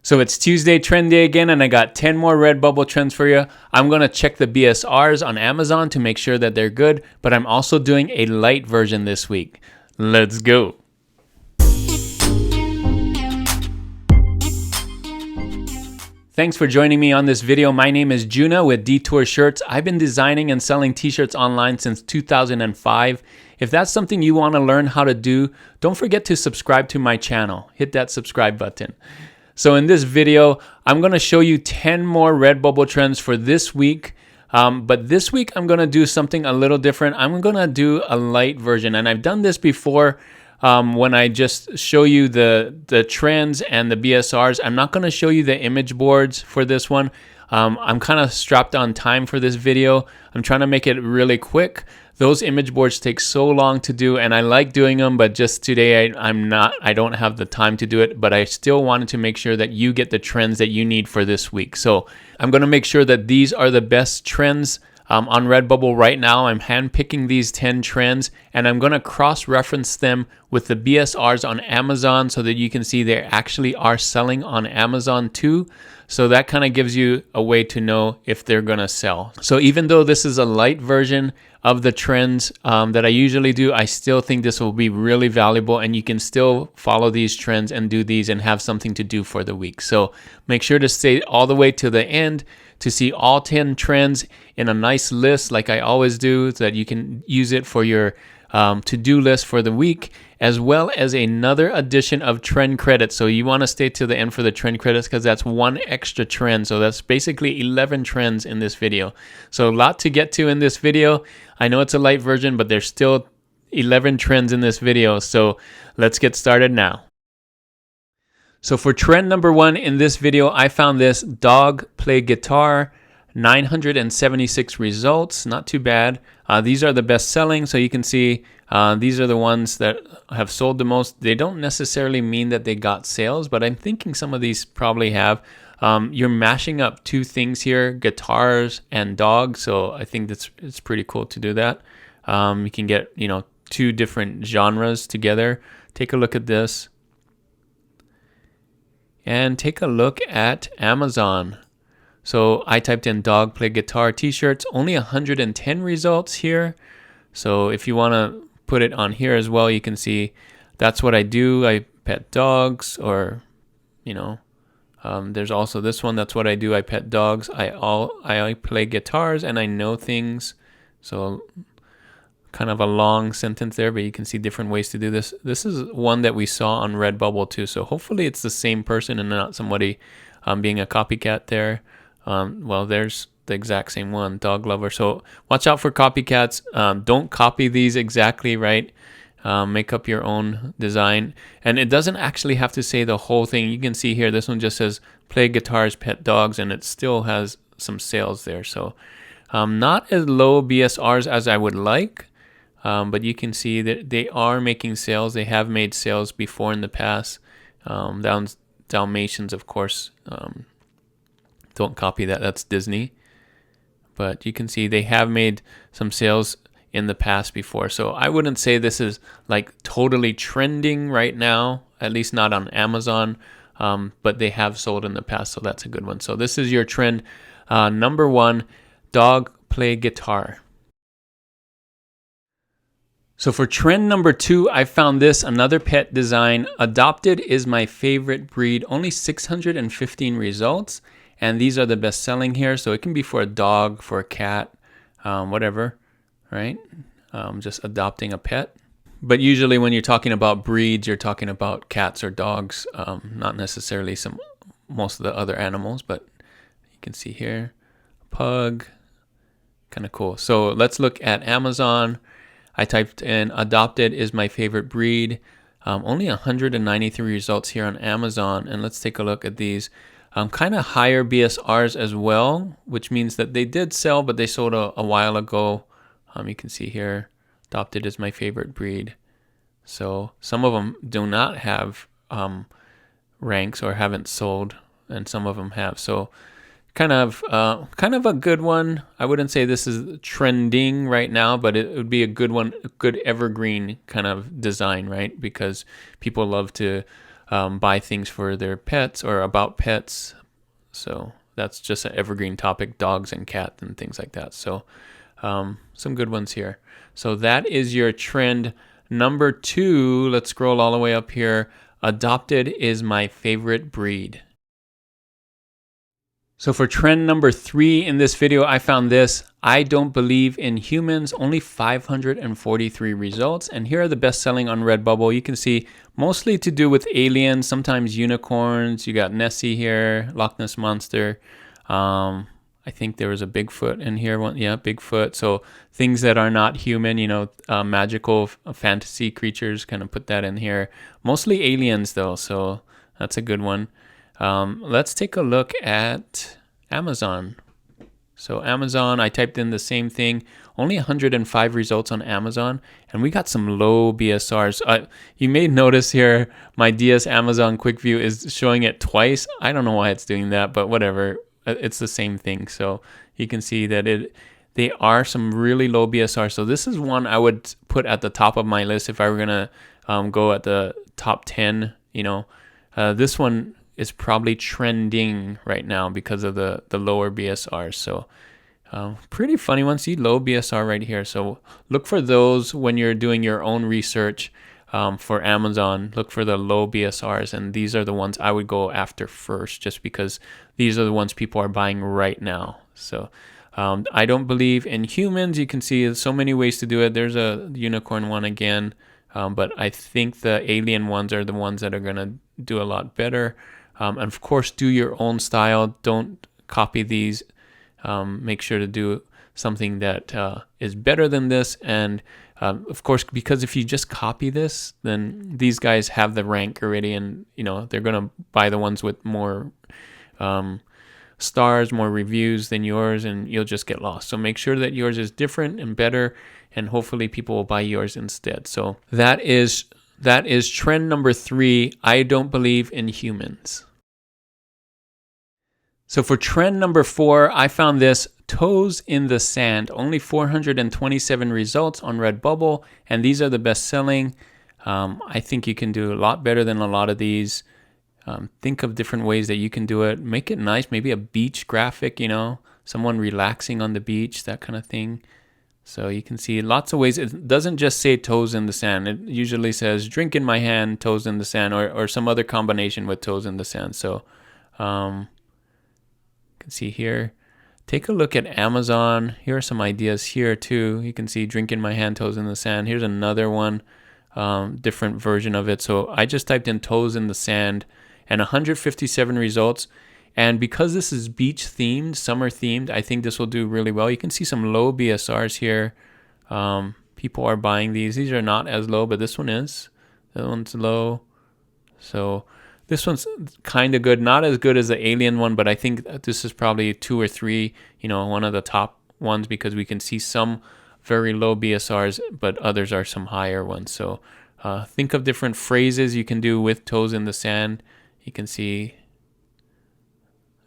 So it's Tuesday trend day again, and I got 10 more RedBubble trends for you. I'm going to check the BSRs on Amazon to make sure that they're good, but I'm also doing a light version this week. Let's go. Thanks for joining me on this video. My name is Juna with Detour Shirts. I've been designing and selling t-shirts online since 2005. If that's something you want to learn how to do, don't forget to subscribe to my channel. Hit that subscribe button. So in this video, I'm going to show you 10 more RedBubble trends for this week. But this week, I'm going to do something a little different. I'm going to do a light version. And I've done this before when I just show you the trends and the BSRs. I'm not going to show you the image boards for this one. I'm kind of strapped on time for this video. I'm trying to make it really quick. Those image boards take so long to do, and I like doing them, but just today I don't have the time to do it, but I still wanted to make sure that you get the trends that you need for this week. So I'm going to make sure that these are the best trends on RedBubble right now. I'm handpicking these 10 trends, and I'm going to cross-reference them with the BSRs on Amazon so that you can see they actually are selling on Amazon too. So that kind of gives you a way to know if they're going to sell. So even though this is a light version of the trends that I usually do, I still think this will be really valuable, and you can still follow these trends and do these and have something to do for the week. So make sure to stay all the way to the end to see all 10 trends in a nice list like I always do, so that you can use it for your to-do list for the week, as well as another addition of trend credits. So you want to stay to the end for the trend credits because that's one extra trend. So that's basically 11 trends in this video. So a lot to get to in this video. I know it's a light version, but there's still 11 trends in this video. So let's get started now. So for trend number 1 in this video, I found this dog play guitar, 976 results, not too bad. These are the best selling, so you can see these are the ones that have sold the most. They don't necessarily mean that they got sales, but I'm thinking some of these probably have. You're mashing up two things here, guitars and dogs, so I think it's pretty cool to do that. You can get, two different genres together. Take a look at this. And take a look at Amazon. So I typed in dog play guitar t-shirts, only 110 results here. So if you want to put it on here as well, you can see that's what I do. I pet dogs, or, there's also this one. That's what I do. I pet dogs. I play guitars, and I know things. So kind of a long sentence there, but you can see different ways to do this. This is one that we saw on RedBubble too. So hopefully it's the same person and not somebody being a copycat there. Well, there's the exact same one, dog lover. So watch out for copycats. Don't copy these exactly, right? Make up your own design. And it doesn't actually have to say the whole thing. You can see here, this one just says play guitars, pet dogs, and it still has some sales there. So not as low BSRs as I would like, but you can see that they are making sales. They have made sales before in the past. Dalmatians, of course, don't copy that. That's Disney. But you can see they have made some sales in the past before. So I wouldn't say this is like totally trending right now, at least not on Amazon. But they have sold in the past, so that's a good one. So this is your trend number 1, dog play guitar. So for trend number 2, I found this, another pet design. Adopted is my favorite breed, only 615 results. And these are the best selling here. So it can be for a dog, for a cat, whatever, right? Just adopting a pet. But usually when you're talking about breeds, you're talking about cats or dogs, not necessarily most of the other animals. But you can see here, pug, kind of cool. So let's look at Amazon. I typed in adopted is my favorite breed. Only 193 results here on Amazon. And let's take a look at these. Kind of higher BSRs as well, which means that they did sell, but they sold a while ago. You can see here, adopted is my favorite breed. So some of them do not have ranks or haven't sold, and some of them have. So kind of a good one. I wouldn't say this is trending right now, but it would be a good one, a good evergreen kind of design, right? Because people love to buy things for their pets or about pets. So that's just an evergreen topic, dogs and cats and things like that. So some good ones here. So that is your trend number 2. Let's scroll all the way up here. Adopted is my favorite breed. So for trend number 3 in this video, I found this. I don't believe in humans, only 543 results. And here are the best selling on RedBubble. You can see mostly to do with aliens, sometimes unicorns. You got Nessie here, Loch Ness Monster. I think there was a Bigfoot in here. Yeah, Bigfoot. So things that are not human, magical fantasy creatures, kind of put that in here. Mostly aliens though, so that's a good one. Let's take a look at Amazon. So Amazon, I typed in the same thing. Only 105 results on Amazon, and we got some low BSRs. You may notice here, my DS Amazon Quick View is showing it twice. I don't know why it's doing that, but whatever. It's the same thing. So you can see that they are some really low BSR. So this is one I would put at the top of my list if I were gonna go at the top 10. This one is probably trending right now because of the lower BSR. So pretty funny one. See low BSR right here. So look for those when you're doing your own research for Amazon. Look for the low BSRs, and these are the ones I would go after first, just because these are the ones people are buying right now. So I don't believe in humans. You can see there's so many ways to do it. There's a unicorn one again, but I think the alien ones are the ones that are gonna do a lot better. And of course, do your own style. Don't copy these. Make sure to do something that is better than this. And of course, because if you just copy this, then these guys have the rank already, and they're gonna buy the ones with more stars, more reviews than yours, and you'll just get lost. So make sure that yours is different and better, and hopefully people will buy yours instead. So that is trend number 3. I don't believe in humans. So for trend number 4, I found this, toes in the sand. Only 427 results on RedBubble, and these are the best selling. I think you can do a lot better than a lot of these. Think of different ways that you can do it. Make it nice, maybe a beach graphic, someone relaxing on the beach, that kind of thing. So you can see lots of ways. It doesn't just say toes in the sand. It usually says drink in my hand, toes in the sand, or some other combination with toes in the sand. So can see here. Take a look at Amazon. Here are some ideas here too. You can see drink in my hand, toes in the sand. Here's another one, different version of it. So I just typed in toes in the sand and 157 results. And because this is beach themed, summer themed, I think this will do really well. You can see some low BSRs here. People are buying these. These are not as low, but this one is. That one's low. So this one's kind of good, not as good as the alien one, but I think this is probably 2 or 3, one of the top ones, because we can see some very low BSRs, but others are some higher ones. So think of different phrases you can do with toes in the sand. You can see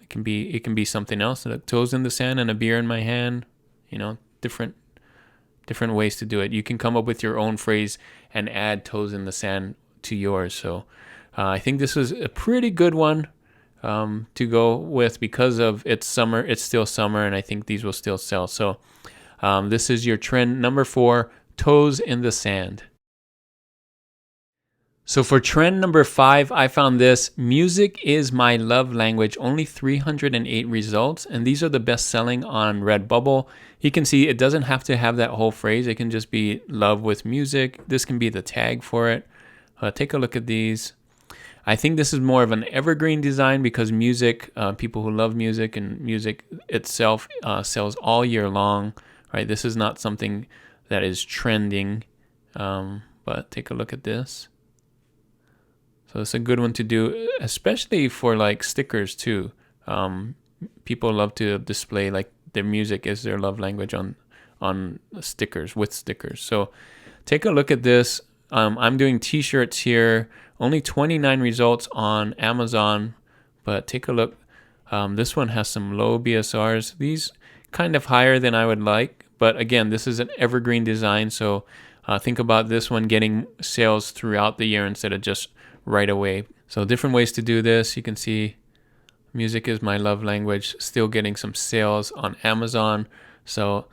it can be something else, like toes in the sand and a beer in my hand. Different ways to do it. You can come up with your own phrase and add toes in the sand to yours. So I think this is a pretty good one to go with because of it's summer. It's still summer, and I think these will still sell. So this is your trend number 4, toes in the sand. So for trend number 5, I found this, music is my love language. Only 308 results, and these are the best selling on RedBubble. You can see it doesn't have to have that whole phrase. It can just be love with music. This can be the tag for it. Take a look at these. I think this is more of an evergreen design because music, people who love music and music itself sells all year long, right? This is not something that is trending, but take a look at this. So it's a good one to do, especially for like stickers too. People love to display like their music is their love language on stickers, with stickers. So take a look at this. I'm doing t-shirts here. Only 29 results on Amazon, but take a look. This one has some low BSRs. These kind of higher than I would like, but again, this is an evergreen design. So think about this one getting sales throughout the year instead of just right away. So different ways to do this. You can see music is my love language, still getting some sales on Amazon. So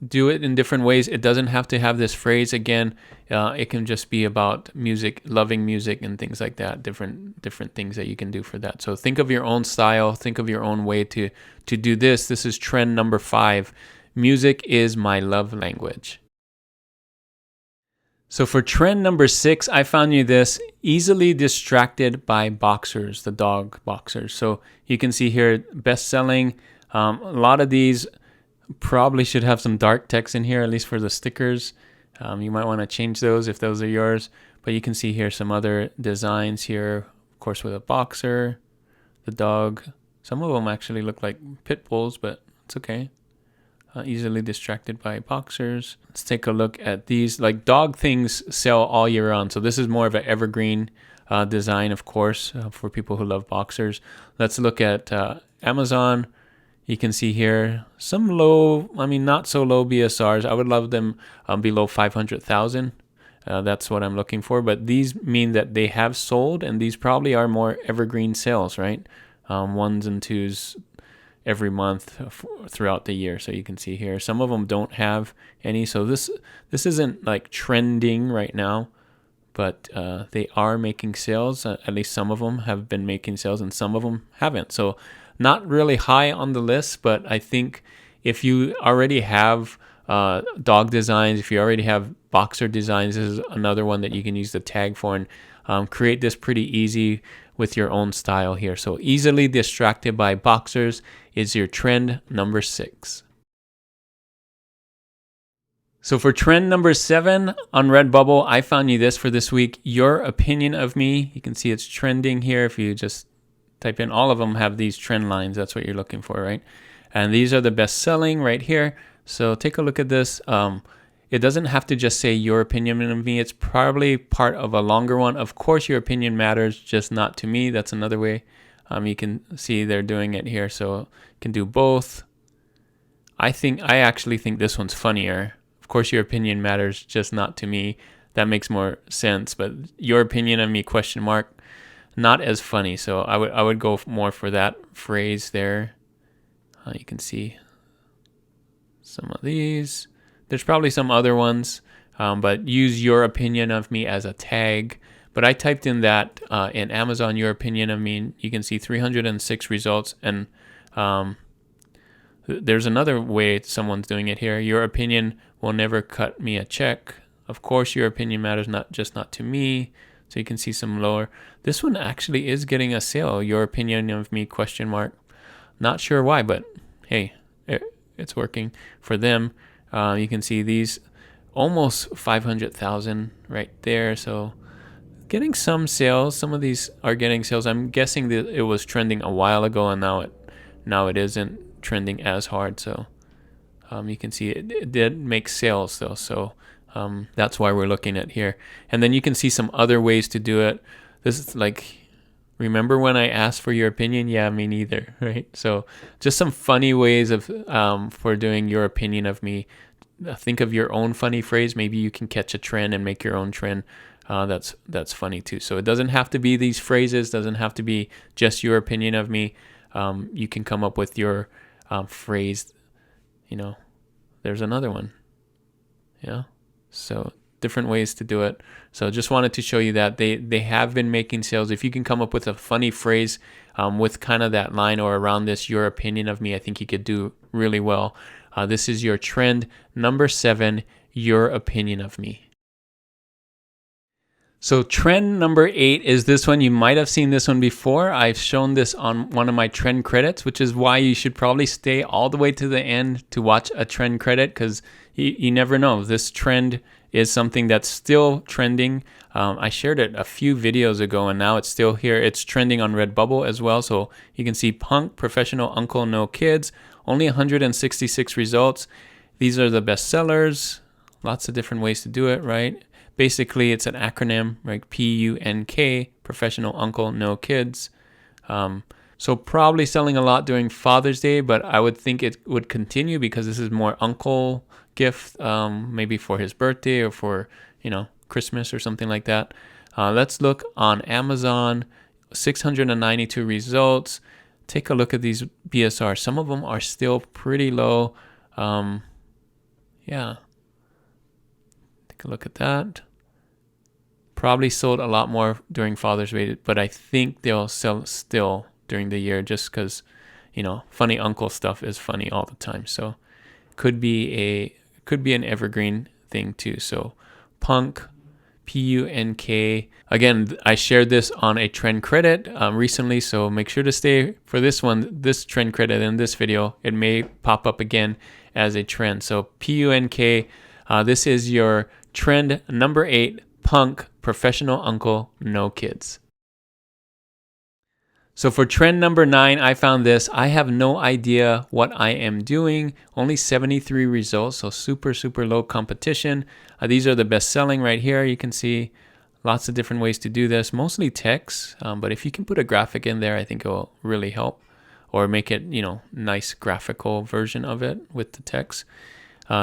do it in different ways. It doesn't have to have this phrase again. It can just be about music, loving music and things like that, different things that you can do for that. So think of your own style, think of your own way to do this. This is trend number 5. Music is my love language. So for trend number 6, I found you this: easily distracted by boxers, the dog boxers. So you can see here, best selling. A lot of these probably should have some dark text in here, at least for the stickers. You might want to change those if those are yours. But you can see here some other designs here, of course, with a boxer, the dog. Some of them actually look like pit bulls, but it's okay. Easily distracted by boxers. Let's take a look at these. Like, dog things sell all year round. So this is more of an evergreen design, of course, for people who love boxers. Let's look at Amazon. You can see here some low, not so low BSRs. I would love them below 500,000. That's what I'm looking for. But these mean that they have sold, and these probably are more evergreen sales, right? 1s and 2s every month throughout the year. So you can see here, some of them don't have any. So this isn't like trending right now, but they are making sales. At least some of them have been making sales and some of them haven't. So not really high on the list, but I think if you already have dog designs, if you already have boxer designs, this is another one that you can use the tag for and create this pretty easy with your own style here. So easily distracted by boxers is your trend number 6. So for trend number 7 on RedBubble, I found you this for this week: your opinion of me. You can see it's trending here. If you just type in, all of them have these trend lines. That's what you're looking for, right? And these are the best selling right here. So take a look at this. It doesn't have to just say your opinion of me. It's probably part of a longer one. Of course, your opinion matters, just not to me. That's another way. You can see they're doing it here. So you can do both. I actually think this one's funnier. Of course, your opinion matters, just not to me. That makes more sense. But your opinion of me, ? Not as funny. So I would go more for that phrase there. You can see some of these. There's probably some other ones, but use your opinion of me as a tag. But I typed in that in Amazon, your opinion of me. You can see 306 results. And there's another way someone's doing it here. Your opinion will never cut me a check. Of course, your opinion matters, not to me. So you can see some lower. This one actually is getting a sale. Your opinion of me, ? Not sure why, but hey, it's working for them. You can see these almost 500,000 right there. So getting some sales. Some of these are getting sales. I'm guessing that it was trending a while ago, and now it isn't trending as hard. So you can see it did make sales though. So that's why we're looking at here. And then you can see some other ways to do it. This is like, remember when I asked for your opinion? Yeah, me neither, right? So just some funny ways of for doing your opinion of me. Think of your own funny phrase. Maybe you can catch a trend and make your own trend. That's funny too. So it doesn't have to be these phrases. Doesn't have to be just your opinion of me. You can come up with your phrase. There's another one. Yeah. So different ways to do it. So just wanted to show you that they have been making sales. If you can come up with a funny phrase with kind of that line or around this, your opinion of me, I think you could do really well. This is your trend number 7, your opinion of me. So trend number 8 is this one. You might have seen this one before. I've shown this on one of my trend credits, which is why you should probably stay all the way to the end to watch a trend credit, because you never know. This trend is something that's still trending. I shared it a few videos ago, and now it's still here. It's trending on RedBubble as well. So you can see Punk, Professional Uncle, No Kids, only 166 results. These are the best sellers. Lots of different ways to do it, right? Basically, it's an acronym, right? PUNK, Professional Uncle, No Kids. So probably selling a lot during Father's Day, but I would think it would continue because this is more uncle gift, maybe for his birthday or for, Christmas or something like that. Let's look on Amazon, 692 results. Take a look at these BSRs. Some of them are still pretty low. Yeah. Take a look at that. Probably sold a lot more during Father's Day, but I think they'll sell still during the year just because, funny uncle stuff is funny all the time. So could be an evergreen thing too. So Punk, Punk. Again, I shared this on a trend credit recently, so make sure to stay for this trend credit in this video. It may pop up again as a trend. So Punk, this is your trend number 8, Punk, professional uncle, no kids. So for trend number 9, I found this. I have no idea what I am doing. Only 73 results, so super, super low competition. These are the best selling right here. You can see lots of different ways to do this, mostly text. But if you can put a graphic in there, I think it will really help. Or make it, nice graphical version of it with the text.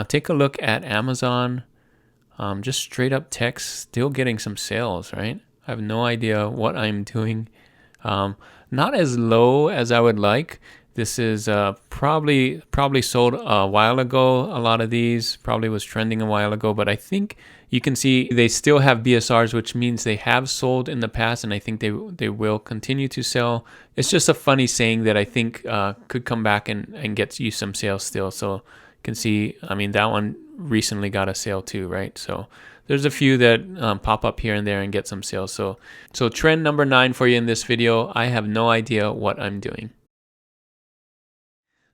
Take a look at Amazon. Just straight up text, still getting some sales, right? I have no idea what I'm doing. Not as low as I would like. This is probably sold a while ago. A lot of these probably was trending a while ago, but I think you can see they still have BSRs, which means they have sold in the past, and I think they will continue to sell. It's just a funny saying that I think could come back and get you some sales still. So you can see, that one recently got a sale too, right? So there's a few that pop up here and there and get some sales. So trend number 9 for you in this video. I have no idea what I'm doing.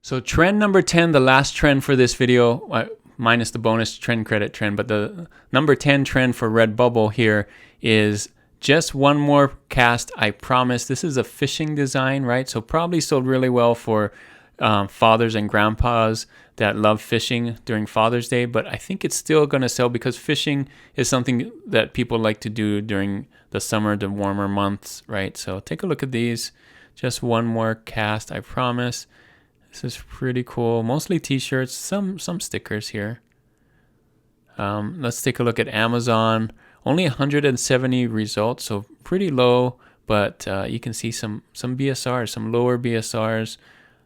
So trend number 10, the last trend for this video, minus the bonus trend credit trend, but the number 10 trend for RedBubble here is just one more cast, I promise. This is a fishing design, right? So probably sold really well for fathers and grandpas that love fishing during Father's Day, but I think it's still going to sell because fishing is something that people like to do during the summer, the warmer months, right? So take a look at these. Just one more cast, I promise. This is pretty cool. Mostly t-shirts, some stickers here. Let's take a look at Amazon. Only 170 results, so pretty low, but you can see some BSRs, some lower BSRs.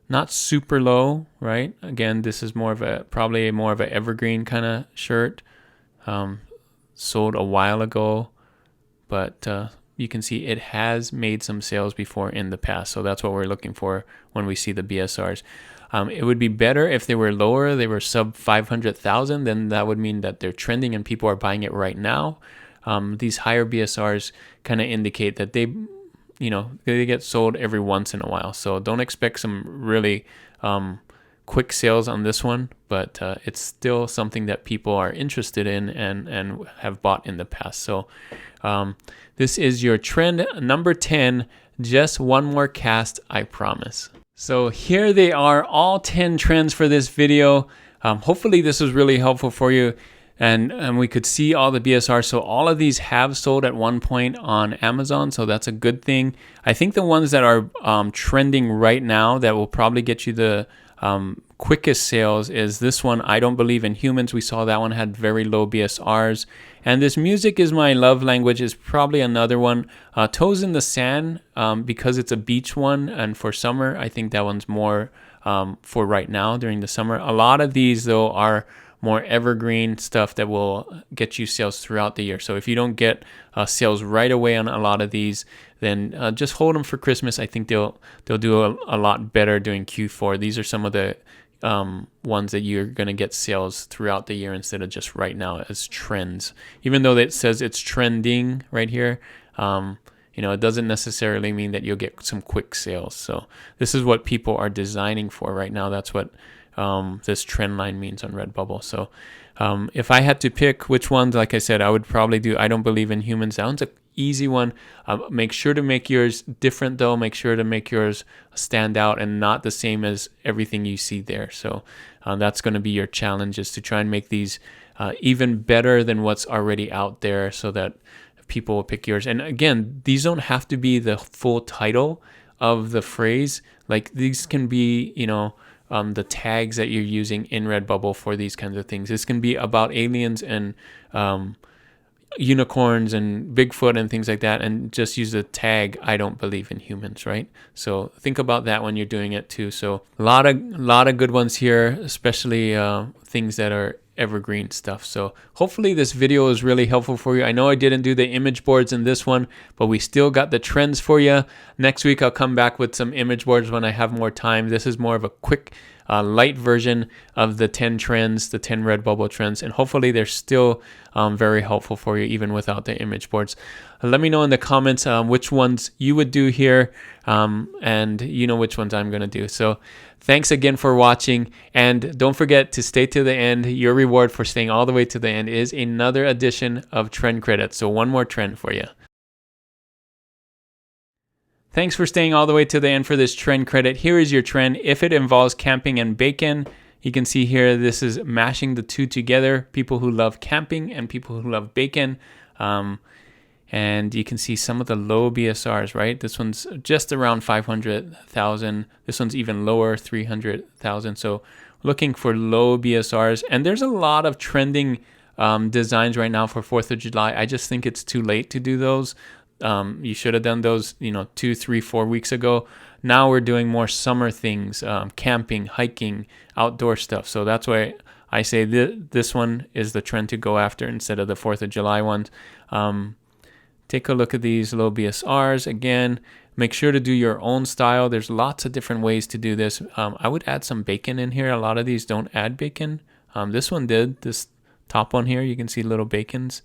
Not super low, right? Again, this is probably more of an evergreen kind of shirt. Sold a while ago, but you can see it has made some sales before in the past. So that's what we're looking for when we see the BSRs. It would be better if they were lower, they were sub 500,000, then that would mean that they're trending and people are buying it right now. These higher BSRs kind of indicate that they get sold every once in a while. So don't expect some really quick sales on this one, but it's still something that people are interested in and have bought in the past. So this is your trend number 10, just one more cast, I promise. So here they are, all 10 trends for this video. Hopefully this was really helpful for you. And we could see all the BSR. So all of these have sold at one point on Amazon. So that's a good thing. I think the ones that are trending right now that will probably get you the quickest sales is this one, I Don't Believe in Humans. We saw that one had very low BSRs. And this Music Is My Love Language is probably another one. Toes in the Sand, because it's a beach one. And for summer, I think that one's more for right now during the summer. A lot of these, though, are more evergreen stuff that will get you sales throughout the year. So if you don't get sales right away on a lot of these, then just hold them for Christmas. I think they'll do a lot better during Q4. These are some of the ones that you're going to get sales throughout the year instead of just right now as trends. Even though it says it's trending right here, it doesn't necessarily mean that you'll get some quick sales. So this is what people are designing for right now. That's what this trend line means on RedBubble. So if I had to pick which ones, like I said, I would probably do I Don't Believe in Humans. That one's an easy one. Make sure to make yours different though. Make sure to make yours stand out and not the same as everything you see there. So that's going to be your challenge, is to try and make these even better than what's already out there so that people will pick yours. And again, these don't have to be the full title of the phrase. Like these can be, the tags that you're using in RedBubble for these kinds of things. This can be about aliens and unicorns and Bigfoot and things like that, and just use the tag, I don't believe in humans, right? So think about that when you're doing it too. So a lot of good ones here, especially things that are evergreen stuff. So hopefully this video is really helpful for you. I know I didn't do the image boards in this one, but we still got the trends for you. Next week I'll come back with some image boards when I have more time. This is more of a quick light version of the 10 trends, the 10 RedBubble trends, and hopefully they're still very helpful for you even without the image boards. Let me know in the comments which ones you would do here, and you know which ones I'm going to do. So thanks again for watching, and don't forget to stay to the end. Your reward for staying all the way to the end is another edition of trend credits. So one more trend for you. Thanks for staying all the way to the end for this trend credit. Here is your trend. If it involves camping and bacon, you can see here this is mashing the two together. People who love camping and people who love bacon. And you can see some of the low BSRs, right? This one's just around 500,000. This one's even lower, 300,000. So looking for low BSRs. And there's a lot of trending designs right now for 4th of July. I just think it's too late to do those. You should have done those, 2, 3, 4 weeks ago. Now we're doing more summer things, camping, hiking, outdoor stuff. So that's why I say this one is the trend to go after instead of the 4th of July ones. Take a look at these low BSRs. Again, make sure to do your own style. There's lots of different ways to do this. I would add some bacon in here. A lot of these don't add bacon. This one did. This top one here, you can see little bacons.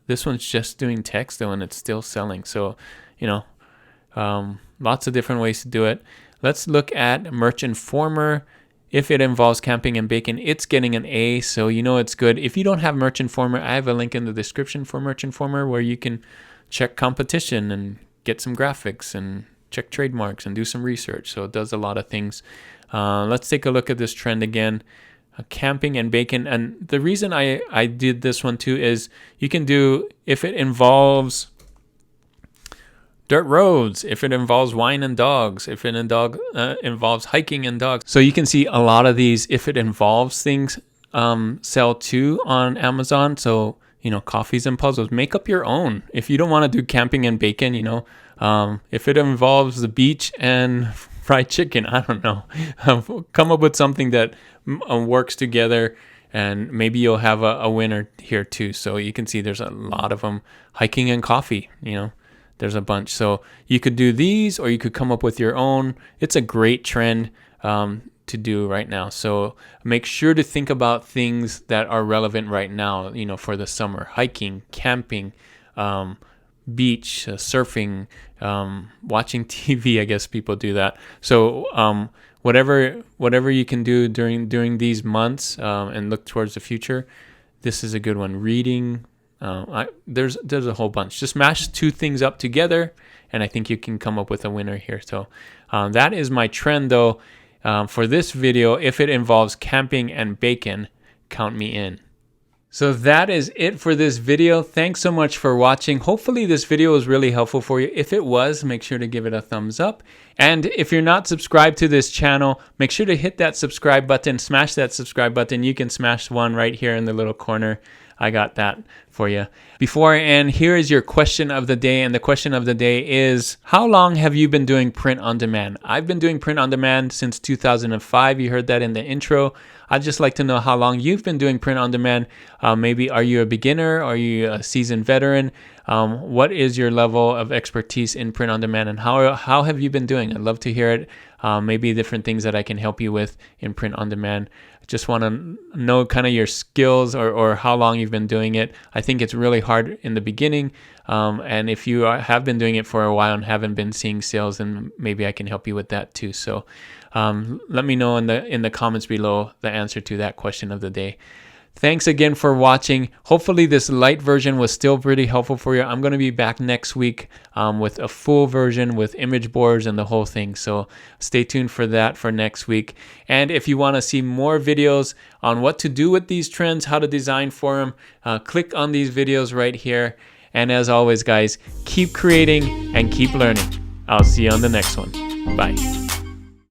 This one's just doing text though, and it's still selling. So, lots of different ways to do it. Let's look at Merch Informer. If it involves camping and bacon, it's getting an A, so it's good. If you don't have Merch Informer, I have a link in the description for Merch Informer where you can check competition and get some graphics and check trademarks and do some research. So it does a lot of things. Let's take a look at this trend again. Camping and bacon. And the reason I did this one too is you can do if it involves dirt roads, if it involves wine and dogs, if it involves hiking and dogs. So you can see a lot of these if it involves things sell too on Amazon. So coffees and puzzles, make up your own. If you don't want to do camping and bacon, if it involves the beach and fried chicken, I don't know, come up with something that works together, and maybe you'll have a winner here too. So you can see there's a lot of them. Hiking and coffee, there's a bunch. So you could do these, or you could come up with your own. It's a great trend to do right now. So make sure to think about things that are relevant right now, for the summer. Hiking, camping, beach, surfing, watching TV. I guess people do that. So whatever you can do during these months and look towards the future, this is a good one. Reading. There's a whole bunch. Just mash two things up together, and I think you can come up with a winner here. So that is my trend though for this video. If it involves camping and bacon, count me in. So that is it for this video. Thanks so much for watching. Hopefully this video was really helpful for you. If it was, make sure to give it a thumbs up. And if you're not subscribed to this channel, make sure to hit that subscribe button, smash that subscribe button. You can smash one right here in the little corner. I got that for you. Before I end, here is your question of the day. And the question of the day is, how long have you been doing print on demand? I've been doing print on demand since 2005. You heard that in the intro. I'd just like to know how long you've been doing print on demand. Maybe are you a beginner? Are you a seasoned veteran? What is your level of expertise in print on demand, and how have you been doing? I'd love to hear it. Maybe different things that I can help you with in print on demand. Just want to know kind of your skills or how long you've been doing it. I think it's really hard in the beginning. And if you have been doing it for a while and haven't been seeing sales, then maybe I can help you with that too. So let me know in the comments below the answer to that question of the day. Thanks again for watching. Hopefully this light version was still pretty helpful for you. I'm going to be back next week with a full version with image boards and the whole thing. So stay tuned for that for next week. And if you want to see more videos on what to do with these trends, how to design for them, click on these videos right here. And as always, guys, keep creating and keep learning. I'll see you on the next one. Bye.